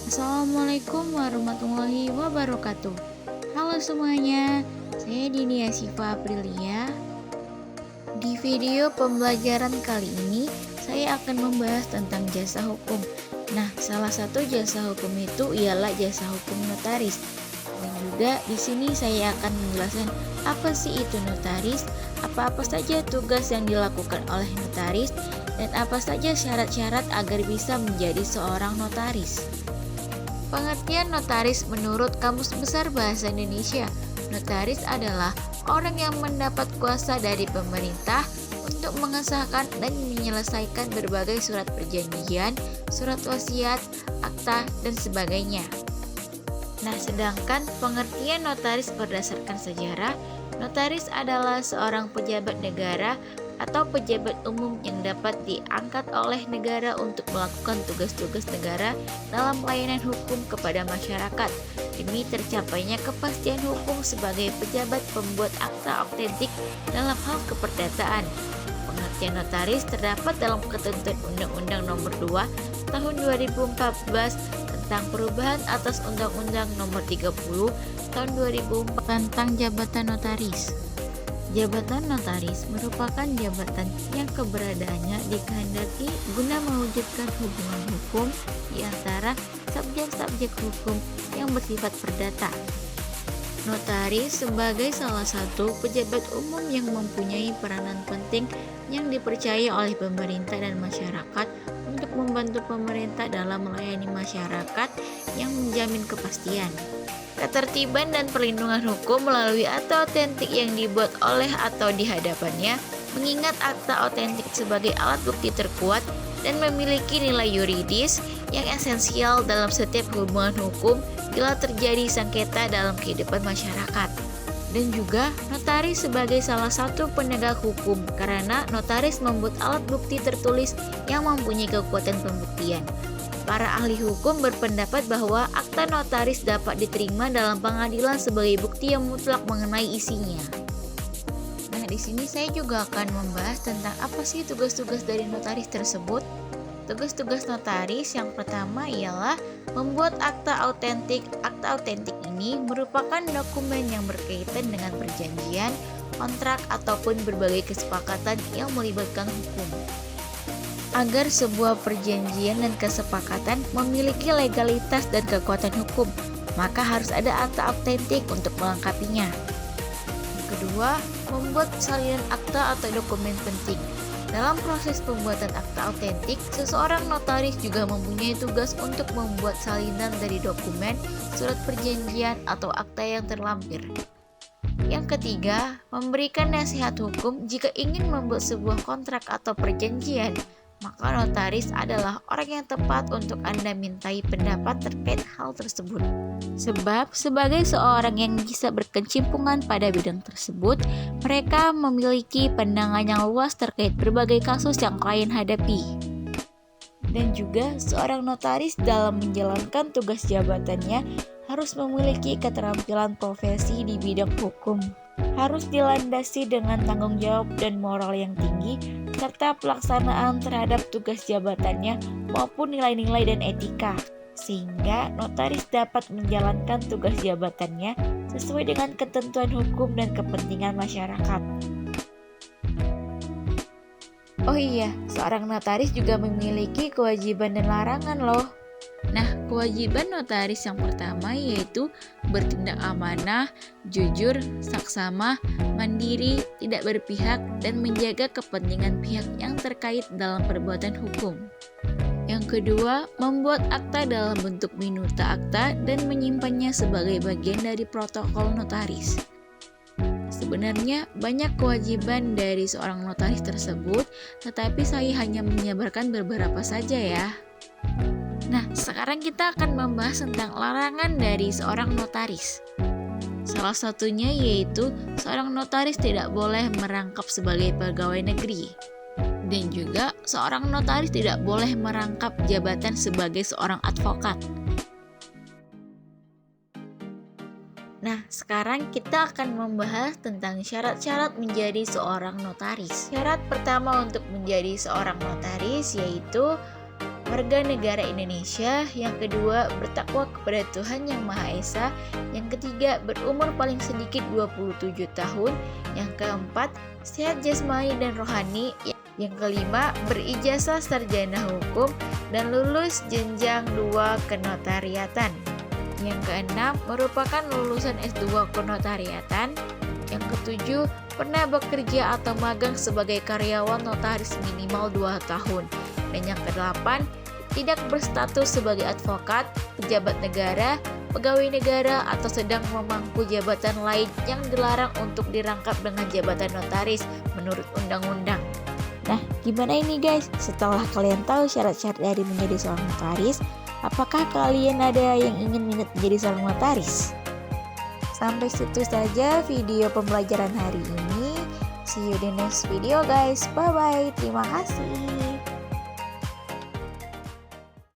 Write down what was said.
Assalamualaikum warahmatullahi wabarakatuh. Halo semuanya, saya Dinia Siva Aprilia. Di video pembelajaran kali ini, saya akan membahas tentang jasa hukum. Nah, salah satu jasa hukum itu ialah jasa hukum notaris. Dan juga di sini saya akan menjelaskan apa sih itu notaris, apa-apa saja tugas yang dilakukan oleh notaris, dan apa saja syarat-syarat agar bisa menjadi seorang notaris. Pengertian notaris menurut Kamus Besar Bahasa Indonesia, notaris adalah orang yang mendapat kuasa dari pemerintah untuk mengesahkan dan menyelesaikan berbagai surat perjanjian, surat wasiat, akta, dan sebagainya. Nah, sedangkan pengertian notaris berdasarkan sejarah, notaris adalah seorang pejabat negara atau pejabat umum yang dapat diangkat oleh negara untuk melakukan tugas-tugas negara dalam pelayanan hukum kepada masyarakat demi tercapainya kepastian hukum sebagai pejabat pembuat akta autentik dalam hal keperdataan. Pengertian notaris terdapat dalam ketentuan Undang-Undang Nomor 2 Tahun 2014 tentang perubahan atas Undang-Undang Nomor 30 Tahun 2004 tentang jabatan notaris. Jabatan notaris merupakan jabatan yang keberadaannya dikehendaki guna mewujudkan hubungan hukum di antara subjek-subjek hukum yang bersifat perdata. Notaris sebagai salah satu pejabat umum yang mempunyai peranan penting yang dipercaya oleh pemerintah dan masyarakat untuk membantu pemerintah dalam melayani masyarakat yang menjamin kepastian, ketertiban dan perlindungan hukum melalui akta autentik yang dibuat oleh atau di hadapannya, mengingat akta autentik sebagai alat bukti terkuat dan memiliki nilai yuridis yang esensial dalam setiap hubungan hukum bila terjadi sengketa dalam kehidupan masyarakat. Dan juga notaris sebagai salah satu penegak hukum karena notaris membuat alat bukti tertulis yang mempunyai kekuatan pembuktian. Para ahli hukum berpendapat bahwa akta notaris dapat diterima dalam pengadilan sebagai bukti yang mutlak mengenai isinya. Nah, di sini saya juga akan membahas tentang apa sih tugas-tugas dari notaris tersebut. Tugas-tugas notaris yang pertama ialah membuat akta autentik. Akta autentik ini merupakan dokumen yang berkaitan dengan perjanjian, kontrak, ataupun berbagai kesepakatan yang melibatkan hukum. Agar sebuah perjanjian dan kesepakatan memiliki legalitas dan kekuatan hukum, maka harus ada akta autentik untuk melengkapinya. Yang kedua, membuat salinan akta atau dokumen penting. Dalam proses pembuatan akta autentik, seseorang notaris juga mempunyai tugas untuk membuat salinan dari dokumen, surat perjanjian, atau akta yang terlampir. Yang ketiga, memberikan nasihat hukum jika ingin membuat sebuah kontrak atau perjanjian, maka notaris adalah orang yang tepat untuk Anda mintai pendapat terkait hal tersebut. Sebab sebagai seorang yang bisa berkecimpungan pada bidang tersebut, mereka memiliki pandangan yang luas terkait berbagai kasus yang klien hadapi. Dan juga seorang notaris dalam menjalankan tugas jabatannya harus memiliki keterampilan profesi di bidang hukum. Harus dilandasi dengan tanggung jawab dan moral yang tinggi, serta pelaksanaan terhadap tugas jabatannya maupun nilai-nilai dan etika, sehingga notaris dapat menjalankan tugas jabatannya sesuai dengan ketentuan hukum dan kepentingan masyarakat. Oh iya, seorang notaris juga memiliki kewajiban dan larangan loh. Nah, kewajiban notaris yang pertama yaitu bertindak amanah, jujur, saksama, mandiri, tidak berpihak, dan menjaga kepentingan pihak yang terkait dalam perbuatan hukum. Yang kedua, membuat akta dalam bentuk minuta akta dan menyimpannya sebagai bagian dari protokol notaris. Sebenarnya banyak kewajiban dari seorang notaris tersebut, tetapi saya hanya menyabarkan beberapa saja ya. Nah, sekarang kita akan membahas tentang larangan dari seorang notaris. Salah satunya yaitu seorang notaris tidak boleh merangkap sebagai pegawai negeri. Dan juga seorang notaris tidak boleh merangkap jabatan sebagai seorang advokat. Nah, sekarang kita akan membahas tentang syarat-syarat menjadi seorang notaris. Syarat pertama untuk menjadi seorang notaris yaitu warga negara Indonesia. Yang kedua, bertakwa kepada Tuhan Yang Maha Esa. Yang ketiga, berumur paling sedikit 27 tahun. Yang keempat, sehat jasmani dan rohani. Yang kelima, berijazah sarjana hukum dan lulus jenjang 2 kenotariatan. Yang keenam, merupakan lulusan S2 kenotariatan. Yang ketujuh, pernah bekerja atau magang sebagai karyawan notaris minimal 2 tahun. Dan yang kedelapan, tidak berstatus sebagai advokat, pejabat negara, pegawai negara, atau sedang memangku jabatan lain yang dilarang untuk dirangkap dengan jabatan notaris menurut undang-undang. Nah, gimana ini guys? Setelah kalian tahu syarat-syarat dari menjadi seorang notaris, apakah kalian ada yang ingin menjadi seorang notaris? Sampai situ saja video pembelajaran hari ini. See you di next video guys. Bye bye. Terima kasih.